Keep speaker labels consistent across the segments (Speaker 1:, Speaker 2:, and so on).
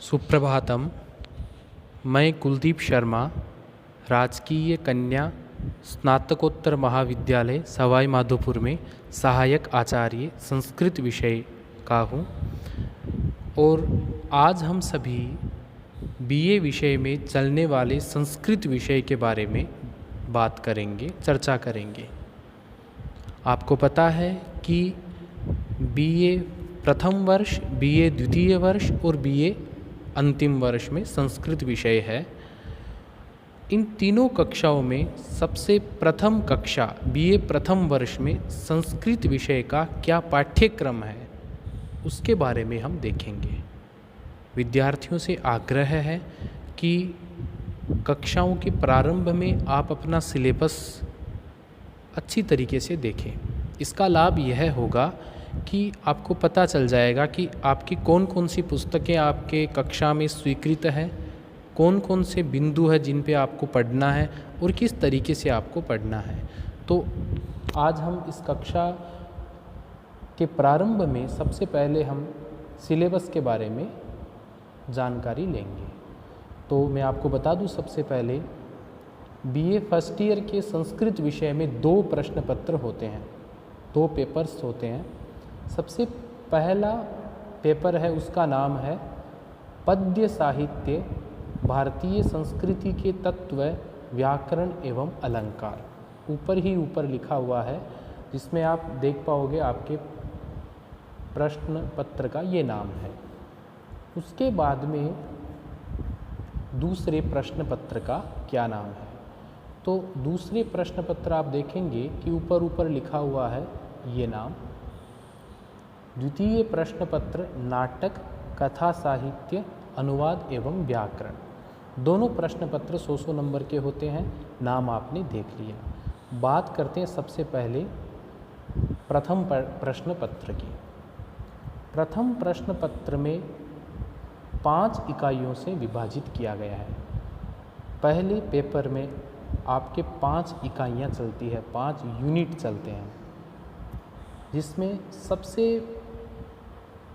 Speaker 1: सुप्रभातम। मैं कुलदीप शर्मा राजकीय कन्या स्नातकोत्तर महाविद्यालय सवाई माधोपुर में सहायक आचार्य संस्कृत विषय का हूँ और आज हम सभी बीए विषय में चलने वाले संस्कृत विषय के बारे में बात करेंगे, चर्चा करेंगे। आपको पता है कि बीए प्रथम वर्ष, बीए द्वितीय वर्ष और बीए अंतिम वर्ष में संस्कृत विषय है। इन तीनों कक्षाओं में सबसे प्रथम कक्षा बीए प्रथम वर्ष में संस्कृत विषय का क्या पाठ्यक्रम है उसके बारे में हम देखेंगे। विद्यार्थियों से आग्रह है कि कक्षाओं के प्रारंभ में आप अपना सिलेबस अच्छी तरीके से देखें। इसका लाभ यह होगा कि आपको पता चल जाएगा कि आपकी कौन कौन सी पुस्तकें आपके कक्षा में स्वीकृत है, कौन कौन से बिंदु है जिन पे आपको पढ़ना है और किस तरीके से आपको पढ़ना है। तो आज हम इस कक्षा के प्रारंभ में सबसे पहले हम सिलेबस के बारे में जानकारी लेंगे। तो मैं आपको बता दूं, सबसे पहले बीए फर्स्ट ईयर के संस्कृत विषय में 2 प्रश्न पत्र होते हैं, 2 पेपर्स होते हैं। सबसे पहला पेपर है, उसका नाम है पद्य साहित्य भारतीय संस्कृति के तत्व, व्याकरण एवं अलंकार। ऊपर ही ऊपर लिखा हुआ है, जिसमें आप देख पाओगे आपके प्रश्न पत्र का ये नाम है। उसके बाद में दूसरे प्रश्न पत्र का क्या नाम है। तो दूसरे प्रश्न पत्र आप देखेंगे कि ऊपर ऊपर लिखा हुआ है ये नाम। द्वितीय प्रश्न पत्र नाटक, कथा साहित्य, अनुवाद एवं व्याकरण। दोनों प्रश्न पत्र 100 नंबर के होते हैं। नाम आपने देख लिया। बात करते हैं सबसे पहले प्रथम प्रश्न पत्र की। प्रथम प्रश्न पत्र में 5 इकाइयों से विभाजित किया गया है। पहले पेपर में आपके 5 इकाइयाँ चलती है, 5 यूनिट चलते हैं, जिसमें सबसे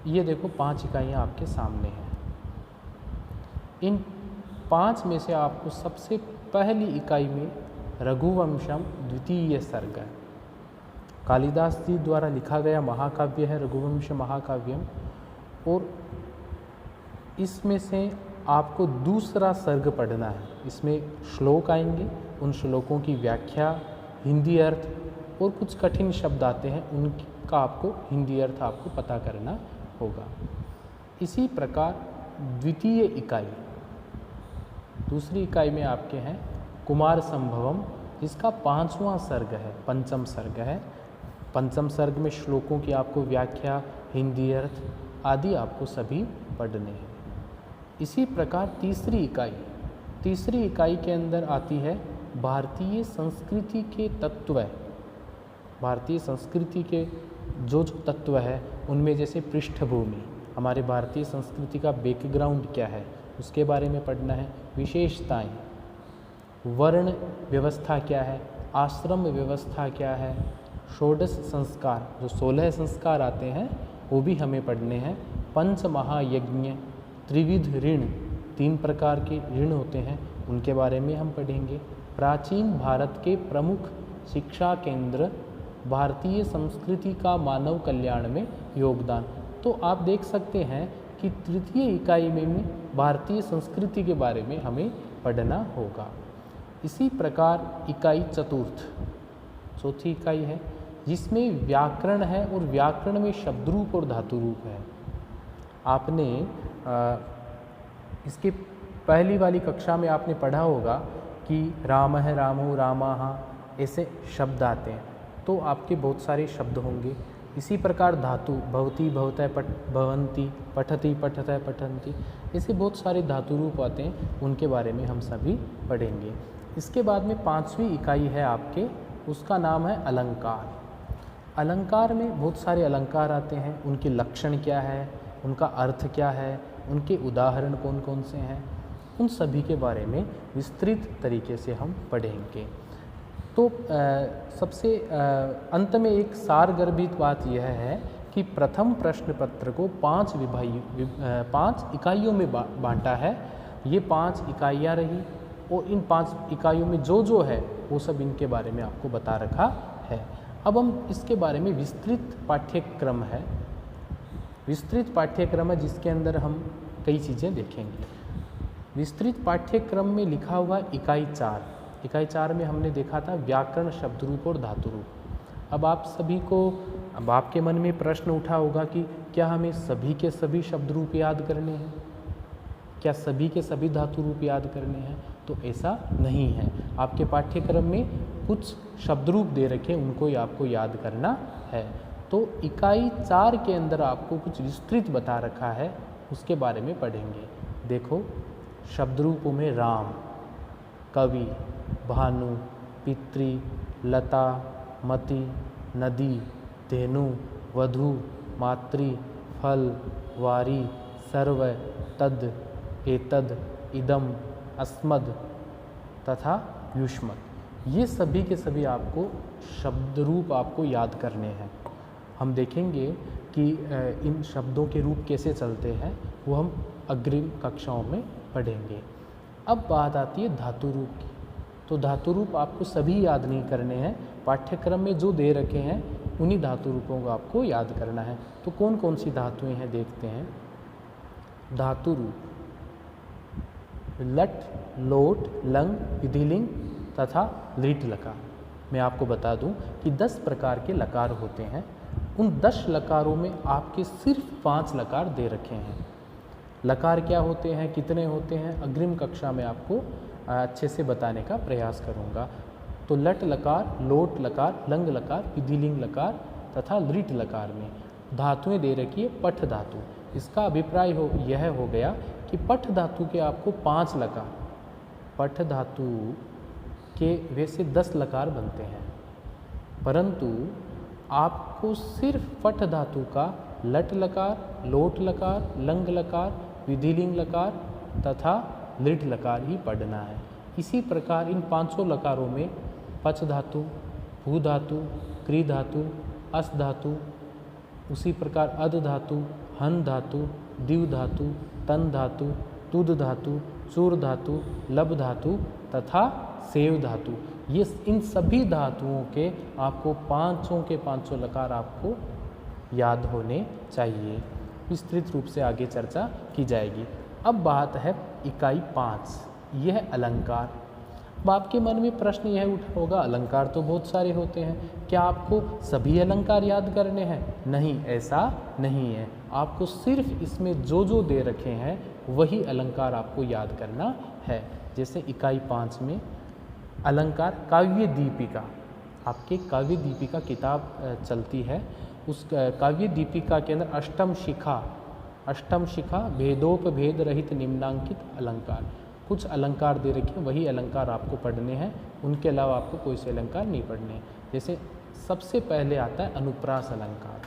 Speaker 1: ये देखो 5 इकाइयाँ आपके सामने हैं। इन 5 में से आपको सबसे पहली इकाई में रघुवंशम द्वितीय सर्ग है। कालिदास जी द्वारा लिखा गया महाकाव्य है रघुवंश महाकाव्यम, और इसमें से आपको दूसरा सर्ग पढ़ना है। इसमें श्लोक आएंगे, उन श्लोकों की व्याख्या, हिंदी अर्थ और कुछ कठिन शब्द आते हैं, उनका आपको हिंदी अर्थ आपको पता करना होगा। इसी प्रकार द्वितीय इकाई, दूसरी इकाई में आपके हैं कुमार संभवम, जिसका 5वां सर्ग है, पंचम सर्ग है। पंचम सर्ग में श्लोकों की आपको व्याख्या, हिंदी अर्थ आदि आपको सभी पढ़ने हैं। इसी प्रकार तीसरी इकाई के अंदर आती है भारतीय संस्कृति के तत्व। भारतीय संस्कृति के जो तत्व है उनमें जैसे पृष्ठभूमि, हमारे भारतीय संस्कृति का बैकग्राउंड क्या है उसके बारे में पढ़ना है। विशेषताएं, वर्ण व्यवस्था क्या है, आश्रम व्यवस्था क्या है, षोडश संस्कार, जो 16 संस्कार आते हैं वो भी हमें पढ़ने हैं। पंच महायज्ञ, त्रिविध ऋण, 3 प्रकार के ऋण होते हैं, उनके बारे में हम पढ़ेंगे। प्राचीन भारत के प्रमुख शिक्षा केंद्र, भारतीय संस्कृति का मानव कल्याण में योगदान। तो आप देख सकते हैं कि तृतीय इकाई में भारतीय संस्कृति के बारे में हमें पढ़ना होगा। इसी प्रकार इकाई चतुर्थ, चौथी इकाई है, जिसमें व्याकरण है और व्याकरण में शब्दरूप और धातुरूप है। आपने इसके पहली वाली कक्षा में आपने पढ़ा होगा कि राम है, रामो, रामाहा, ऐसे शब्द आते हैं, तो आपके बहुत सारे शब्द होंगे। इसी प्रकार धातु, भवति, भवतः, भवन्ति, पठति, पठतः, पठन्ति, ऐसे बहुत सारे धातु रूप आते हैं, उनके बारे में हम सभी पढ़ेंगे। इसके बाद में 5वीं इकाई है आपके, उसका नाम है अलंकार। अलंकार में बहुत सारे अलंकार आते हैं, उनके लक्षण क्या है, उनका अर्थ क्या है, उनके उदाहरण कौन कौन से हैं, उन सभी के बारे में विस्तृत तरीके से हम पढ़ेंगे। तो सबसे अंत में एक सारगर्भित बात यह है कि प्रथम प्रश्न पत्र को 5 इकाइयों में बांटा है। ये 5 इकाइयाँ रही और इन 5 इकाइयों में जो है वो सब इनके बारे में आपको बता रखा है। अब हम इसके बारे में विस्तृत पाठ्यक्रम है, जिसके अंदर हम कई चीज़ें देखेंगे। विस्तृत पाठ्यक्रम में लिखा हुआ इकाई 4 में हमने देखा था व्याकरण, शब्द रूप और धातु रूप। अब आपके मन में प्रश्न उठा होगा कि क्या हमें सभी के सभी शब्द रूप याद करने हैं, क्या सभी के सभी धातु रूप याद करने हैं? तो ऐसा नहीं है। आपके पाठ्यक्रम में कुछ शब्द रूप दे रखे, उनको ही आपको याद करना है। तो इकाई 4 के अंदर आपको कुछ विस्तृत बता रखा है, उसके बारे में पढ़ेंगे। देखो, शब्द रूपों में राम, कवि, भानु, पितृ, लता, मति, नदी, धेनु, वधु, मातृ, फल, वारी, सर्व, तद, एतद, इदम, अस्मद तथा युष्मत्, ये सभी के सभी आपको शब्द रूप आपको याद करने हैं। हम देखेंगे कि इन शब्दों के रूप कैसे चलते हैं, वो हम अग्रिम कक्षाओं में पढ़ेंगे। अब बात आती है धातु रूप की। तो धातु रूप आपको सभी याद नहीं करने हैं, पाठ्यक्रम में जो दे रखे हैं उन्हीं धातु रूपों को आपको याद करना है। तो कौन कौन सी धातुएं हैं देखते हैं। धातु रूप लट, लोट, लंग, विधिलिंग तथा लिट लकार। मैं आपको बता दूं कि 10 प्रकार के लकार होते हैं। उन 10 लकारों में आपके सिर्फ 5 लकार दे रखे हैं। लकार क्या होते हैं, कितने होते हैं, अग्रिम कक्षा में आपको अच्छे से बताने का प्रयास करूंगा। तो लट लकार, लोट लकार, लंग लकार, विधिलिंग लकार तथा लिट लकार में धातुएं दे रखी है पठ धातु। इसका अभिप्राय यह हो गया कि पठ धातु के आपको 5 लकार, पठ धातु के वैसे 10 लकार बनते हैं, परंतु आपको सिर्फ पठ धातु का लट लकार, लोट लकार, लंग लकार, विधिलिंग लकार तथा लिट लकार ही पढ़ना है। इसी प्रकार इन 500 लकारों में पच धातु, भू धातु, क्री धातु, अस धातु, उसी प्रकार अध धातु, हन धातु, दिव धातु, तन धातु, तुद धातु, चूर धातु, लब धातु तथा सेव धातु, ये इन सभी धातुओं के आपको 500 के 500 लकार आपको याद होने चाहिए। विस्तृत रूप से आगे चर्चा की जाएगी। अब बात है इकाई 5, यह अलंकार। अब आपके मन में प्रश्न यह उठा होगा, अलंकार तो बहुत सारे होते हैं, क्या आपको सभी अलंकार याद करने हैं? नहीं, ऐसा नहीं है। आपको सिर्फ इसमें जो दे रखे हैं वही अलंकार आपको याद करना है। जैसे इकाई 5 में अलंकार काव्य दीपिका, आपके काव्य दीपिका किताब चलती है, उस काव्य दीपिका के अंदर अष्टम शिखा भेदोपभेद रहित निम्नांकित अलंकार, कुछ अलंकार दे रखे हैं, वही अलंकार आपको पढ़ने हैं, उनके अलावा आपको कोई से अलंकार नहीं पढ़ने हैं। जैसे सबसे पहले आता है अनुप्रास अलंकार।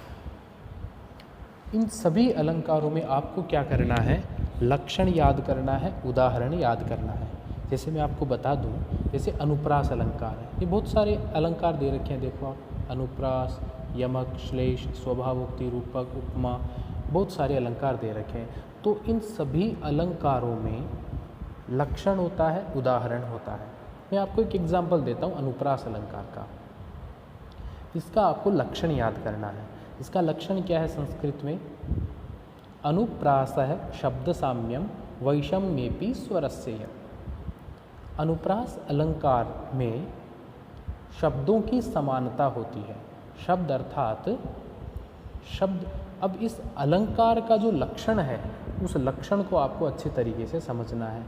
Speaker 1: इन सभी अलंकारों में आपको क्या करना है, लक्षण याद करना है, उदाहरण याद करना है। जैसे मैं आपको बता दूं, जैसे अनुप्रास अलंकार है, ये बहुत सारे अलंकार दे रखे हैं, देखो आप, अनुप्रास, यमक, श्लेष, स्वभावोक्ति, रूपक, उपमा, बहुत सारे अलंकार दे रखे हैं। तो इन सभी अलंकारों में लक्षण होता है, उदाहरण होता है। मैं आपको एक एग्जाम्पल देता हूँ अनुप्रास अलंकार का। इसका आपको लक्षण याद करना है। इसका लक्षण क्या है संस्कृत में? अनुप्रासः शब्द साम्यम वैषम्येपि स्वरस्य। अनुप्रास अलंकार में शब्दों की समानता होती है। शब्द अर्थात शब्द। अब इस अलंकार का जो लक्षण है, उस लक्षण को आपको अच्छे तरीके से समझना है।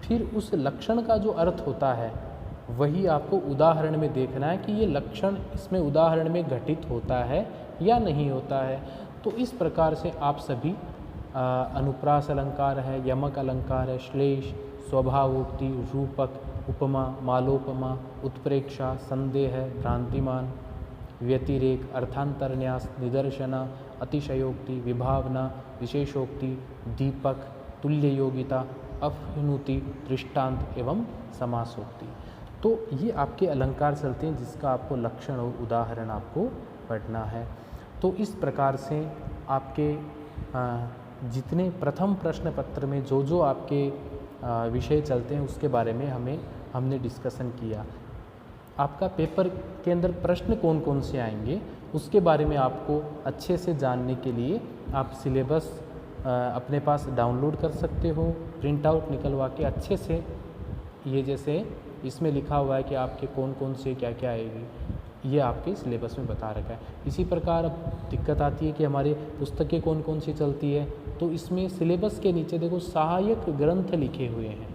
Speaker 1: फिर उस लक्षण का जो अर्थ होता है वही आपको उदाहरण में देखना है कि ये लक्षण इसमें उदाहरण में घटित होता है या नहीं होता है। तो इस प्रकार से आप सभी अनुप्रास अलंकार है, यमक अलंकार है, श्लेष, स्वभावोक्ति, रूपक, उपमा, मालोपमा, उत्प्रेक्षा, संदेह, भ्रांतिमान, व्यतिरेक, अर्थांतरन्यास, निदर्शना, अतिशयोक्ति, विभावना, विशेषोक्ति, दीपक, तुल्य योगिता, अफ्नुति, दृष्टांत एवं समासोक्ति। तो ये आपके अलंकार चलते हैं जिसका आपको लक्षण और उदाहरण आपको पढ़ना है। तो इस प्रकार से आपके जितने प्रथम प्रश्न पत्र में जो आपके विषय चलते हैं उसके बारे में हमने डिस्कशन किया। आपका पेपर के अंदर प्रश्न कौन कौन से आएंगे उसके बारे में आपको अच्छे से जानने के लिए आप सिलेबस अपने पास डाउनलोड कर सकते हो, प्रिंट आउट निकलवा के अच्छे से। ये जैसे इसमें लिखा हुआ है कि आपके कौन कौन से क्या क्या आएगी, ये आपके सिलेबस में बता रखा है। इसी प्रकार अब दिक्कत आती है कि हमारे पुस्तकें कौन कौन सी चलती है, तो इसमें सिलेबस के नीचे देखो सहायक ग्रंथ लिखे हुए हैं।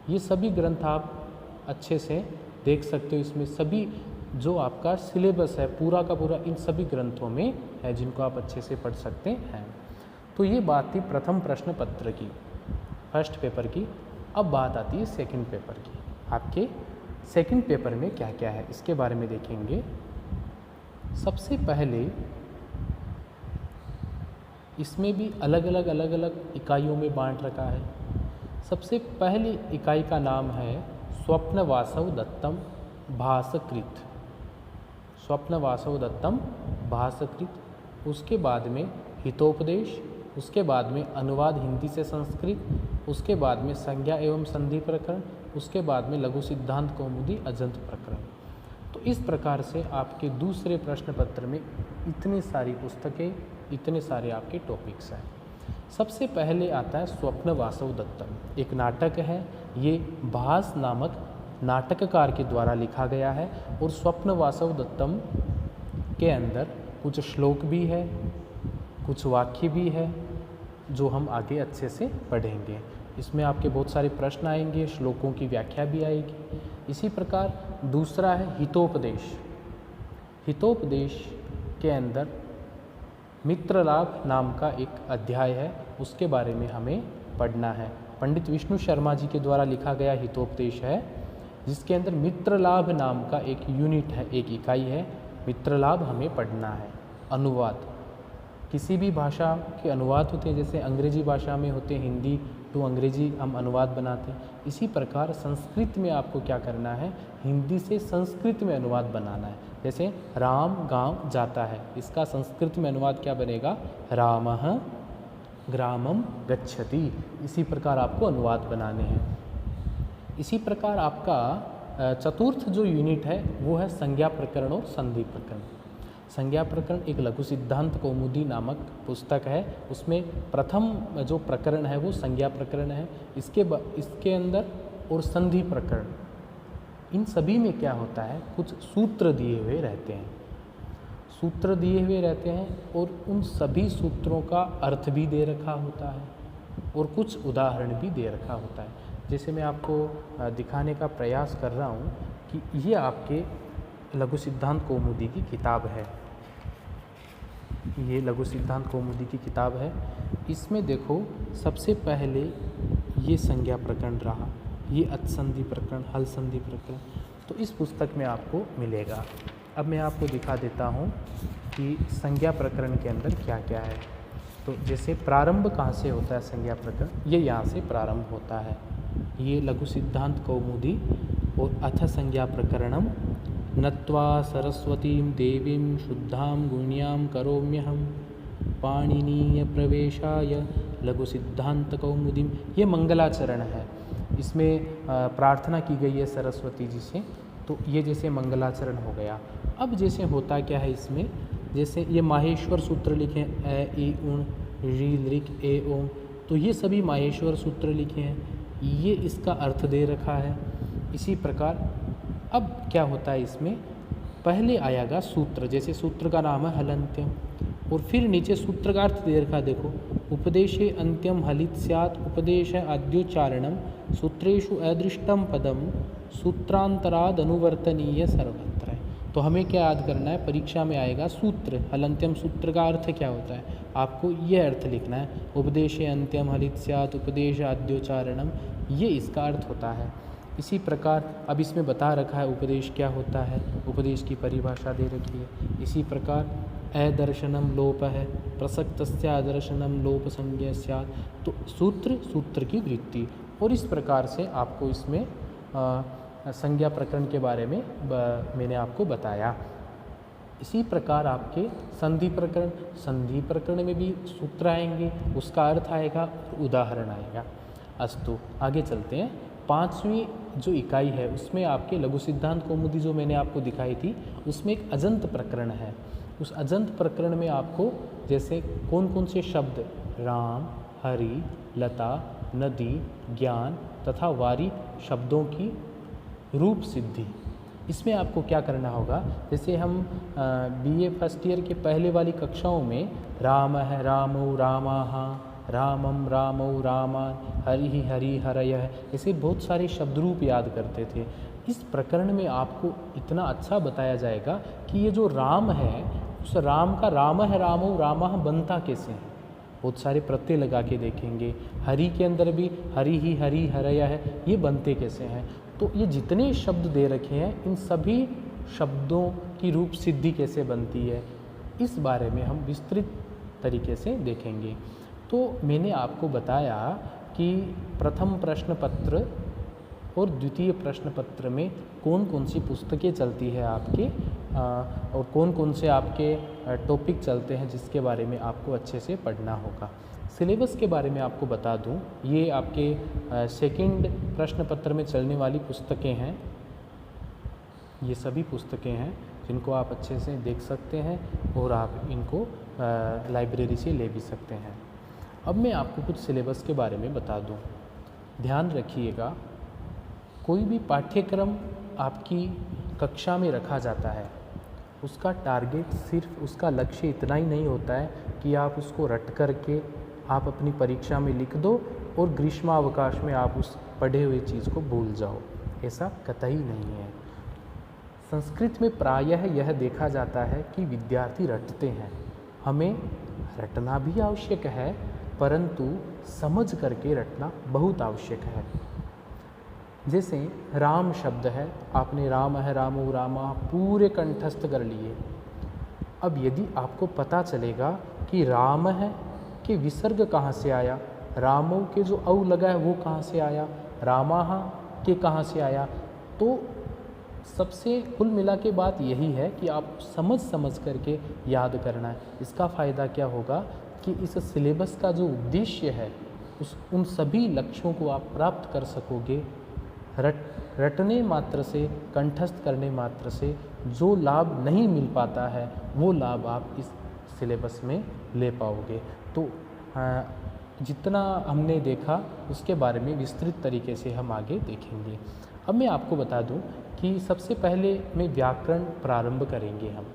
Speaker 1: ये सभी ग्रंथ आप अच्छे से देख सकते हो। इसमें सभी जो आपका सिलेबस है पूरा का पूरा इन सभी ग्रंथों में है, जिनको आप अच्छे से पढ़ सकते हैं। तो ये बात थी प्रथम प्रश्न पत्र की, फर्स्ट पेपर की। अब बात आती है सेकंड पेपर की। आपके सेकंड पेपर में क्या क्या है इसके बारे में देखेंगे। सबसे पहले इसमें भी अलग अलग इकाइयों में बांट रखा है। सबसे पहली इकाई का नाम है स्वप्नवासव दत्तम भासकृत, स्वप्नवासव दत्तम भासकृत। उसके बाद में हितोपदेश, उसके बाद में अनुवाद हिंदी से संस्कृत, उसके बाद में संज्ञा एवं संधि प्रकरण, उसके बाद में लघु सिद्धांत कौमुदी अजंत प्रकरण। तो इस प्रकार से आपके दूसरे प्रश्न पत्र में इतनी सारी पुस्तकें, इतने सारे आपके टॉपिक्स हैं। सबसे पहले आता है स्वप्नवासव दत्तम, एक नाटक है। ये भास नामक नाटककार के द्वारा लिखा गया है और स्वप्नवासव दत्तम के अंदर कुछ श्लोक भी है, कुछ वाक्य भी है, जो हम आगे अच्छे से पढ़ेंगे। इसमें आपके बहुत सारे प्रश्न आएंगे, श्लोकों की व्याख्या भी आएगी। इसी प्रकार दूसरा है हितोपदेश। हितोपदेश के अंदर मित्रलाभ नाम का एक अध्याय है, उसके बारे में हमें पढ़ना है। पंडित विष्णु शर्मा जी के द्वारा लिखा गया हितोपदेश है, जिसके अंदर मित्रलाभ नाम का एक यूनिट है, एक इकाई है। मित्रलाभ हमें पढ़ना है। अनुवाद, किसी भी भाषा के अनुवाद होते हैं, जैसे अंग्रेजी भाषा में होते हैं, हिंदी टू अंग्रेजी हम अनुवाद बनाते हैं। इसी प्रकार संस्कृत में आपको क्या करना है, हिंदी से संस्कृत में अनुवाद बनाना है। जैसे राम गांव जाता है, इसका संस्कृत में अनुवाद क्या बनेगा, रामः ग्रामम गच्छति। इसी प्रकार आपको अनुवाद बनाने हैं। इसी प्रकार आपका चतुर्थ जो यूनिट है वो है संज्ञा प्रकरण और संधि प्रकरण। संज्ञा प्रकरण एक लघु सिद्धांत कौमुदी नामक पुस्तक है, उसमें प्रथम जो प्रकरण है वो संज्ञा प्रकरण है। इसके अंदर और संधि प्रकरण, इन सभी में क्या होता है, कुछ सूत्र दिए हुए रहते हैं। सूत्र दिए हुए रहते हैं और उन सभी सूत्रों का अर्थ भी दे रखा होता है और कुछ उदाहरण भी दे रखा होता है। जैसे मैं आपको दिखाने का प्रयास कर रहा हूँ कि ये आपके लघु सिद्धांत कौमुदी की किताब है। ये लघु सिद्धांत कौमुदी की किताब है। इसमें देखो सबसे पहले ये संज्ञा प्रकरण रहा, ये अचसंधि प्रकरण, हल संधि प्रकरण, तो इस पुस्तक में आपको मिलेगा। अब मैं आपको दिखा देता हूँ कि संज्ञा प्रकरण के अंदर क्या क्या है। तो जैसे प्रारंभ कहाँ से होता है संज्ञा प्रकरण, ये यहाँ से प्रारंभ होता है। ये लघु सिद्धांत कौमुदी और अथ संज्ञा प्रकरणम नत्वा सरस्वतीं देवीं शुद्धां गुण्यां करोम्यहं पाणिनीय प्रवेशाय लघु सिद्धांत कौमुदीम। ये मंगलाचरण है, इसमें प्रार्थना की गई है सरस्वती जी से, तो ये जैसे मंगलाचरण हो गया। अब जैसे होता क्या है इसमें, जैसे ये माहेश्वर सूत्र लिखे हैं, ए ई उण ऋ लृक् ए ओम, तो ये सभी माहेश्वर सूत्र लिखे हैं, ये इसका अर्थ दे रखा है। इसी प्रकार अब क्या होता है इसमें, पहले आएगा सूत्र, जैसे सूत्र का नाम है हलंत्यम, और फिर नीचे सूत्र का अर्थ दे रखा, देखो उपदेशे अंत्यम हलित स्यात् उपदेश आद्योच्चारणम सूत्रेषु अदृष्टम पदम सूत्रांतराद अनुवर्तनीय सर्वत्र है। तो हमें क्या याद करना है, परीक्षा में आएगा सूत्र, हलंत्यम सूत्र का अर्थ क्या होता है, आपको ये अर्थ लिखना है। उपदेशे अंत्यम हलित स्यात् उपदेश आद्योच्चारणम, ये इसका अर्थ होता है। इसी प्रकार अब इसमें बता रखा है उपदेश क्या होता है, उपदेश की परिभाषा दे रखी है। इसी प्रकार अदर्शनम लोप है, प्रसक्तस्य अदर्शनम लोप संज्ञा स्यात्, तो सूत्र, सूत्र की वृत्ति। और इस प्रकार से आपको इसमें संज्ञा प्रकरण के बारे में मैंने आपको बताया। इसी प्रकार आपके संधि प्रकरण में भी सूत्र आएंगे, उसका अर्थ आएगा, उदाहरण आएगा। अस्तु, आगे चलते हैं। 5वीं जो इकाई है उसमें आपके लघु सिद्धांत कौमुदी जो मैंने आपको दिखाई थी, उसमें एक अजंत प्रकरण है। उस अजंत प्रकरण में आपको जैसे कौन कौन से शब्द राम, हरि, लता, नदी, ज्ञान तथा वारी शब्दों की रूप सिद्धि, इसमें आपको क्या करना होगा। जैसे हम बीए फर्स्ट ईयर के पहले वाली कक्षाओं में राम है रामो रामाः, रामम रामो रामान, हरि हरि हरयः, ऐसे बहुत सारे शब्द रूप याद करते थे। इस प्रकरण में आपको इतना अच्छा बताया जाएगा कि ये जो राम है, उस राम का राम है रामो रामाः बनता कैसे है, बहुत सारे प्रत्यय लगा के देखेंगे। हरि के अंदर भी हरि ही हरि हरयः है, ये बनते कैसे हैं। तो ये जितने शब्द दे रखे हैं, इन सभी शब्दों की रूप सिद्धि कैसे बनती है, इस बारे में हम विस्तृत तरीके से देखेंगे। तो मैंने आपको बताया कि प्रथम प्रश्न पत्र और द्वितीय प्रश्न पत्र में कौन कौन सी पुस्तकें चलती है आपके, और कौन कौन से आपके टॉपिक चलते हैं जिसके बारे में आपको अच्छे से पढ़ना होगा। सिलेबस के बारे में आपको बता दूं, ये आपके सेकंड प्रश्न पत्र में चलने वाली पुस्तकें हैं। ये सभी पुस्तकें हैं जिनको आप अच्छे से देख सकते हैं और आप इनको लाइब्रेरी से ले भी सकते हैं। अब मैं आपको कुछ सिलेबस के बारे में बता दूं। ध्यान रखिएगा, कोई भी पाठ्यक्रम आपकी कक्षा में रखा जाता है, उसका टारगेट सिर्फ, उसका लक्ष्य इतना ही नहीं होता है कि आप उसको रट करके आप अपनी परीक्षा में लिख दो और ग्रीष्मावकाश में आप उस पढ़े हुए चीज़ को भूल जाओ, ऐसा कतई नहीं है। संस्कृत में प्रायः यह देखा जाता है कि विद्यार्थी रटते हैं। हमें रटना भी आवश्यक है, परंतु समझ करके रटना बहुत आवश्यक है। जैसे राम शब्द है, आपने राम है रामो रामा पूरे कंठस्थ कर लिए। अब यदि आपको पता चलेगा कि राम है कि विसर्ग कहाँ से आया, रामो के जो औ लगा है वो कहाँ से आया, रामाः के कहाँ से आया, तो सबसे कुल मिला के बात यही है कि आप समझ करके याद करना है। इसका फ़ायदा क्या होगा कि इस सिलेबस का जो उद्देश्य है, उन सभी लक्ष्यों को आप प्राप्त कर सकोगे। रटने मात्र से, कंठस्थ करने मात्र से जो लाभ नहीं मिल पाता है, वो लाभ आप इस सिलेबस में ले पाओगे। तो जितना हमने देखा उसके बारे में विस्तृत तरीके से हम आगे देखेंगे। अब मैं आपको बता दूं कि सबसे पहले में व्याकरण प्रारंभ करेंगे हम।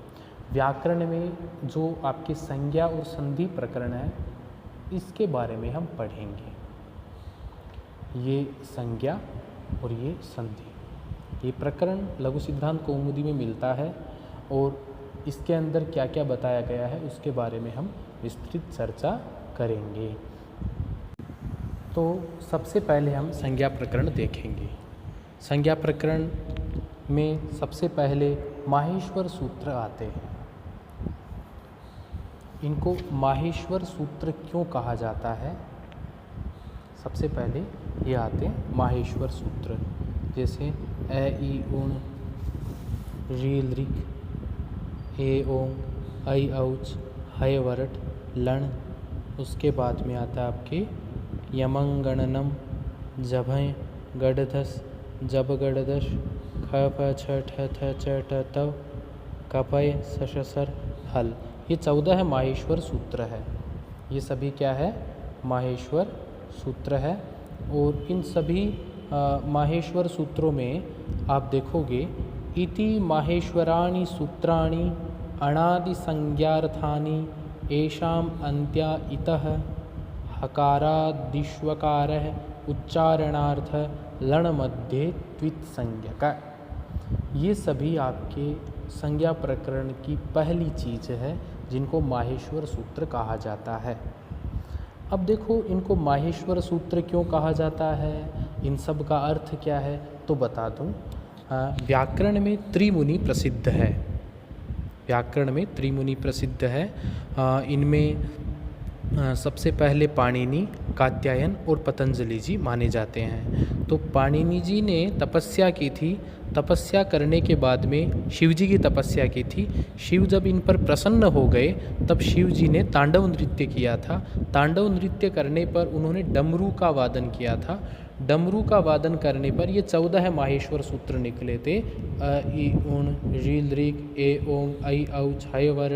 Speaker 1: व्याकरण में जो आपके संज्ञा और संधि प्रकरण है, इसके बारे में हम पढ़ेंगे। ये संज्ञा और ये संधि, ये प्रकरण लघु सिद्धांत कौमुदी में मिलता है और इसके अंदर क्या क्या बताया गया है उसके बारे में हम विस्तृत चर्चा करेंगे। तो सबसे पहले हम संज्ञा प्रकरण देखेंगे। संज्ञा प्रकरण में सबसे पहले माहेश्वर सूत्र आते हैं। इनको माहेश्वर सूत्र क्यों कहा जाता है? सबसे पहले ये आते हैं माहेश्वर सूत्र, जैसे ए ई उण रील रिक ए ओं ऐ औच है वरट लण। उसके बाद में आता है आपके यमंगणनम जभय गढ़धस जब गढ़दश ख फ छ ठ थ च ट तव कपय सशसर हल। ये 14 है माहेश्वर सूत्र है। ये सभी क्या है? माहेश्वर सूत्र है। और इन सभी माहेश्वर सूत्रों में आप देखोगे इति माहेश्वराणि सूत्राणि अणादि संज्ञार्थानि येषाम् अन्त्या इतः हकारादिष्वकारः उच्चारणार्थ लण मध्ये त्वित संज्ञक। ये सभी आपके संज्ञा प्रकरण की पहली चीज़ है जिनको माहेश्वर सूत्र कहा जाता है। अब देखो, इनको माहेश्वर सूत्र क्यों कहा जाता है, इन सब का अर्थ क्या है, तो बता दूं। व्याकरण में त्रिमुनि प्रसिद्ध है। व्याकरण में त्रिमुनि प्रसिद्ध है। इनमें सबसे पहले पाणिनि, कात्यायन और पतंजलि जी माने जाते हैं। तो पाणिनि जी ने तपस्या की थी, तपस्या करने के बाद में शिव जी की तपस्या की थी। शिव जब इन पर प्रसन्न हो गए तब शिव जी ने तांडव नृत्य किया था। तांडव नृत्य करने पर उन्होंने डमरू का वादन किया था। डमरू का वादन करने पर ये 14 माहेश्वर सूत्र निकले थे। अ इ उण ऋल ऋग ए ओंग ऐ औ छय वर